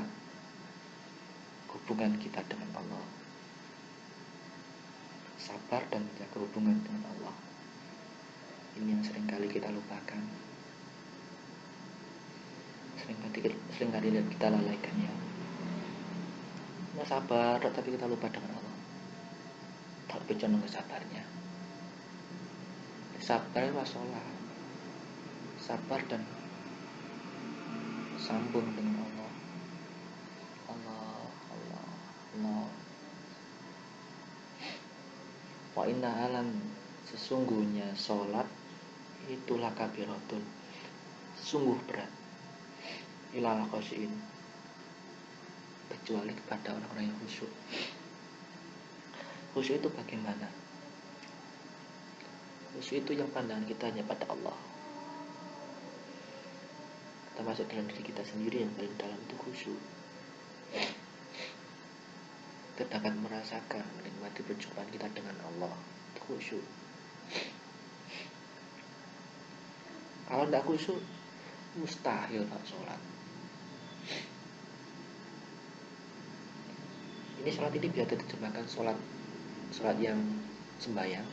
hubungan kita dengan Allah, sabar dan menjaga hubungan dengan Allah. Ini yang seringkali kita lupakan, seringkali kita lalaikan ya. Kita sabar tapi kita lupa dengan Allah. Tak bicara kesabarnya. Sabar wasolah, sabar dan sambung dengan Allah. Wa inna alam, sesungguhnya sholat itulah kabiratun, sungguh berat, ilal khosyin, kecuali kepada orang-orang yang khusyuk. Khusyuk itu bagaimana? Khusyuk itu yang pandangan kita hanya pada Allah. Kita masuk dalam diri kita sendiri yang paling dalam itu khusyuk. Kita dapat merasakan, menikmati perjumpaan kita dengan Allah, itu khusyuk. Kalau tidak khusyuk, mustahil Pak sholat. Ini sholat ini biasa diterjemahkan sholat yang sembahyang,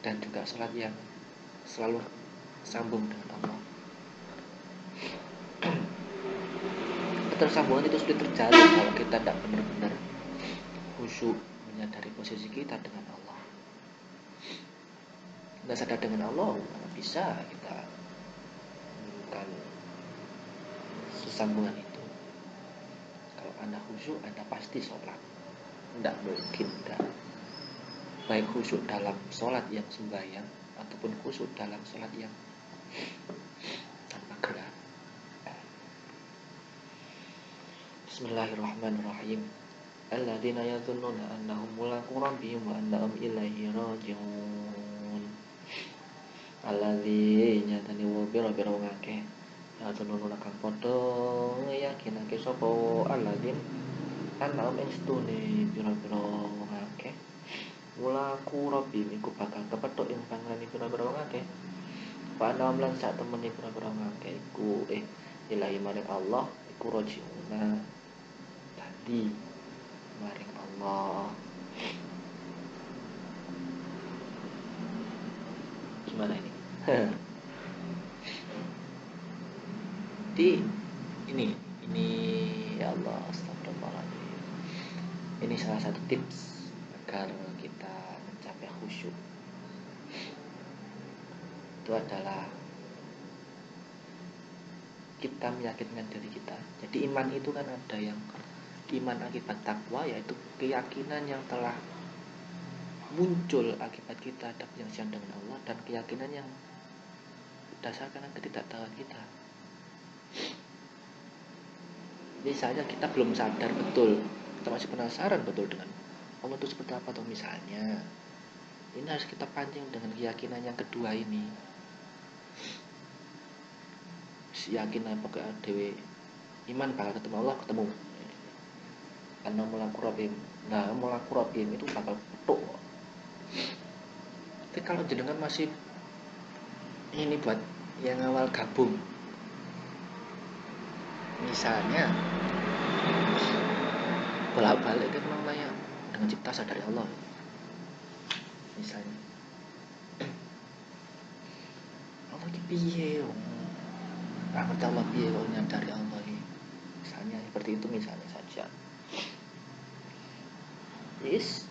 dan juga sholat yang selalu sambung dengan Allah. Ketersambungan itu sudah terjalin kalau kita tidak benar-benar khusyuk menyadari posisi kita dengan Allah. Tidak sadar dengan Allah, bisa kita menemukan sesambungan itu. Kalau Anda khusyuk, Anda pasti sholat. Tidak mungkin tidak. Baik khusyuk dalam sholat yang sembahyang ataupun khusyuk dalam sholat yang tanpa gerak. Bismillahirrahmanirrahim. Alladzina yadhunnuna annahum mulaqu rabbihim wa annahum ilaihi raji'un. Alladzina taniwu bira-bira ngakeh yadhunnuna kang padha yakinake sapa alladzin annahum istune bira-bira ngakeh mulaqu rabbihim iku bakal kepethuk ing pangrani bira-bira ngakeh. Wa annahum lan sak temene bira-bira ngakeh iku ilahi maring Allah iku raji'una di maring Allah. Gimana ini? ini ya Allah, astagfirullahaladzim. Ini salah satu tips agar kita mencapai khusyuk. Itu adalah kita meyakinkan diri kita. Jadi iman itu kan ada yang iman akibat takwa, yaitu keyakinan yang telah muncul akibat kita ada penyaksian dengan Allah, dan keyakinan yang berdasarkan ketidaktahuan kita. Misalnya kita belum sadar betul, kita masih penasaran betul dengan Allah itu seperti apa, atau misalnya ini harus kita pancing dengan keyakinan yang kedua ini. Yakin apa ke dewe iman bakal ketemu Allah, ketemu. Karena mulaku rabim itu bakal petuk. Tapi kalau jenengan masih ini buat yang awal gabung, Misalnya bolak-balik kan memang layak dengan cipta sadari Allah. Misalnya Allah ki piye wong ngerti Allah piye kok nyadari Allah ini. Misalnya seperti itu misalnya saja. Yes,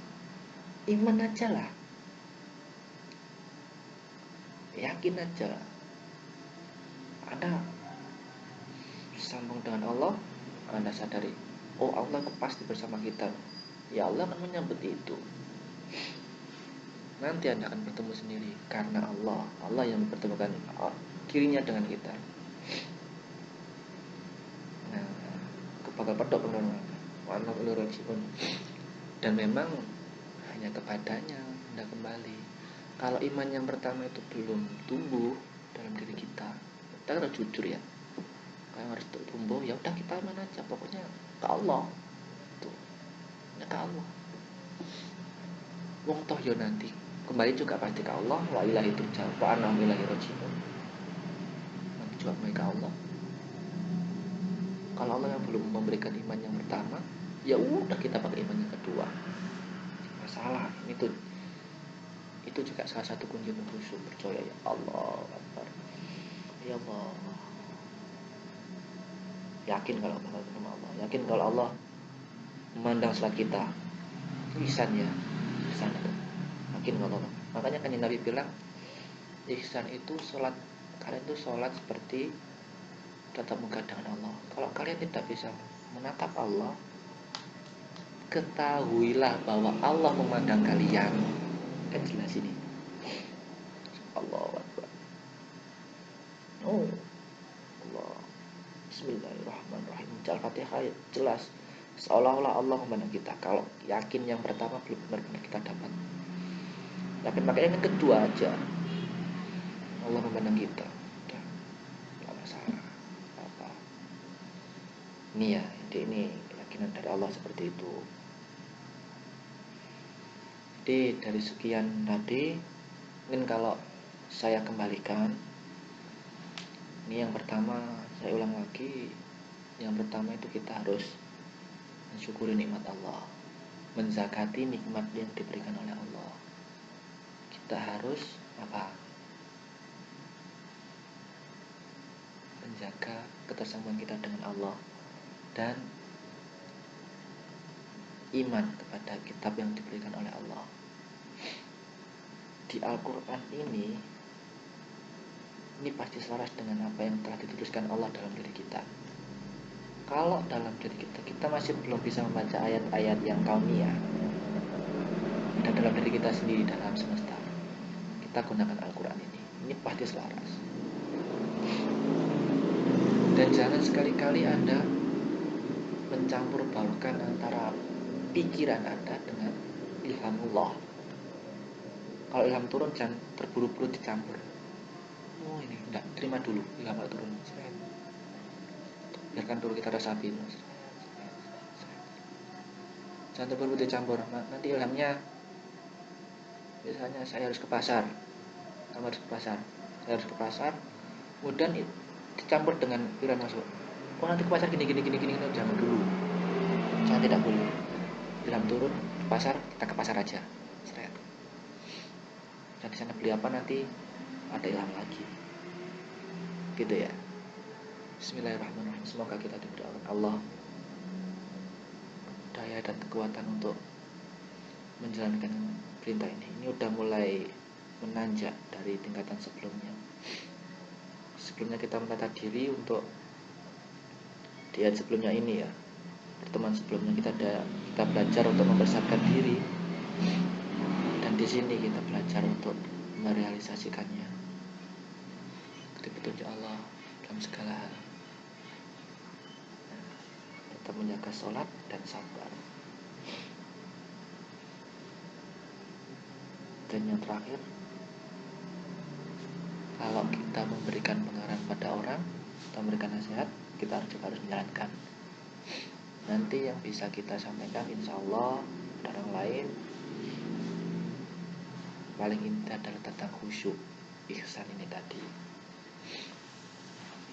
iman aja lah, yakin aja lah. Anda sambung dengan Allah, Anda sadari, oh Allah itu pasti bersama kita. Ya Allah akan menyambut itu. Nanti Anda akan bertemu sendiri karena Allah yang mempertemukan dirinya dengan kita. Nah, bakal pedok benar-benar. Dan memang hanya kepadanya Anda kembali. Kalau iman yang pertama itu belum tumbuh dalam diri kita harus jujur ya. Kalau harus tumbuh, ya udah kita iman aja, pokoknya ke Allah. Tuh, ya ke Allah. Wong toh yo nanti kembali juga pasti ke Allah. Wa ilahi turja'un wa ana ilaihi raji'un. Nanti juga kembali ke Allah. Kalau Allah yang belum memberikan iman yang pertama, ya udah kita pakai iman yang kedua. Masalah itu juga salah satu kunci untuk khusyuk, percaya ya Allah Akbar. Ya Allah. Yakin kalau bakal ketemu Allah, yakin kalau Allah memandang salat kita. Ihsan ya. Ihsan itu. Yakin kalau Allah. Makanya kan Nabi bilang ihsan itu salat, kalian itu salat seperti tatap muka dengan Allah. Kalau kalian tidak bisa menatap Allah, ketahuilah bahwa Allah memandang kalian. Kan jelas ini. Allahu Akbar. Oh Allah. Bismillahirrahmanirrahim. Al-Fatihah jelas. Seolah-olah Allah memandang kita. Kalau yakin yang pertama belum benar-benar kita dapat. Yakin makanya yang kedua aja. Allah memandang kita. Udah, nggak masalah. Apa? Ini ya, jadi ini keyakinan dari Allah seperti itu. Jadi dari sekian tadi, mungkin kalau saya kembalikan, ini yang pertama saya ulang lagi. Yang pertama itu kita harus mensyukuri nikmat Allah, menzakati nikmat yang diberikan oleh Allah. Kita harus apa? Menjaga ketersamaan kita dengan Allah dan iman kepada kitab yang diberikan oleh Allah. Di Al-Quran ini pasti selaras dengan apa yang telah dituliskan Allah dalam diri kita. Kalau dalam diri kita masih belum bisa membaca ayat-ayat yang kauniyah dan dalam diri kita sendiri dalam semesta, kita gunakan Al-Quran ini pasti selaras. Dan jangan sekali-kali Anda mencampur baurkan antara pikiran Anda dengan ilhamullah. Kalau ilham turun jangan terburu-buru dicampur. Oh ini enggak, terima dulu ilham turun. Biarkan dulu kita resapi. Jangan terburu-buru dicampur. Nanti ilhamnya, misalnya saya harus ke pasar, kamu harus ke pasar, saya harus ke pasar, kemudian dicampur dengan pikiran masuk. Oh nanti ke pasar gini, jangan dulu. Jangan, tidak boleh. Ilham turun ke pasar, kita ke pasar aja. Dan di sana beli apa nanti ada ilham lagi. Gitu ya. Bismillahirrahmanirrahim. Semoga kita diberi Allah daya dan kekuatan untuk menjalankan perintah ini. Ini udah mulai menanjak dari tingkatan sebelumnya. Sebelumnya kita menata diri untuk di ayat sebelumnya ini ya. Pertemuan sebelumnya kita belajar untuk mempersiapkan diri. Dan di sini kita belajar untuk merealisasikannya. Ikuti petunjuk Allah dalam segala hal. Tetap menjaga sholat dan sabar. Dan yang terakhir, kalau kita memberikan pengarahan pada orang atau memberikan nasihat, kita juga harus menjalankan. Nanti yang bisa kita sampaikan insya Allah pada orang lain paling inti adalah tentang khusyuk, ihsan ini tadi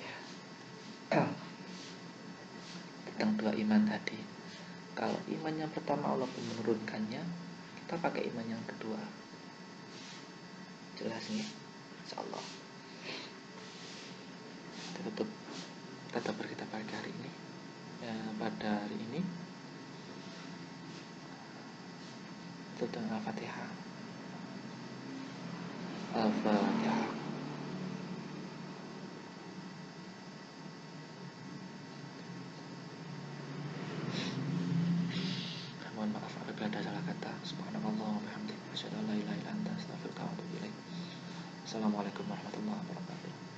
ya. yang dua iman tadi. Kalau iman yang pertama Allah pun menurunkannya, kita pakai iman yang kedua. Jelas nih, insyaallah. Kita tutup tadabbur kita pagi hari ini. Ya, pada hari ini tutup dengan Al-Fatihah. Al-Fatihah. Mohon maaf apabila ada salah kata. Subhanallah wa bihamdihi, asyhadu an la ilaha illa anta, astaghfiruka wa atubu ilaik. Assalamualaikum warahmatullahi wabarakatuh.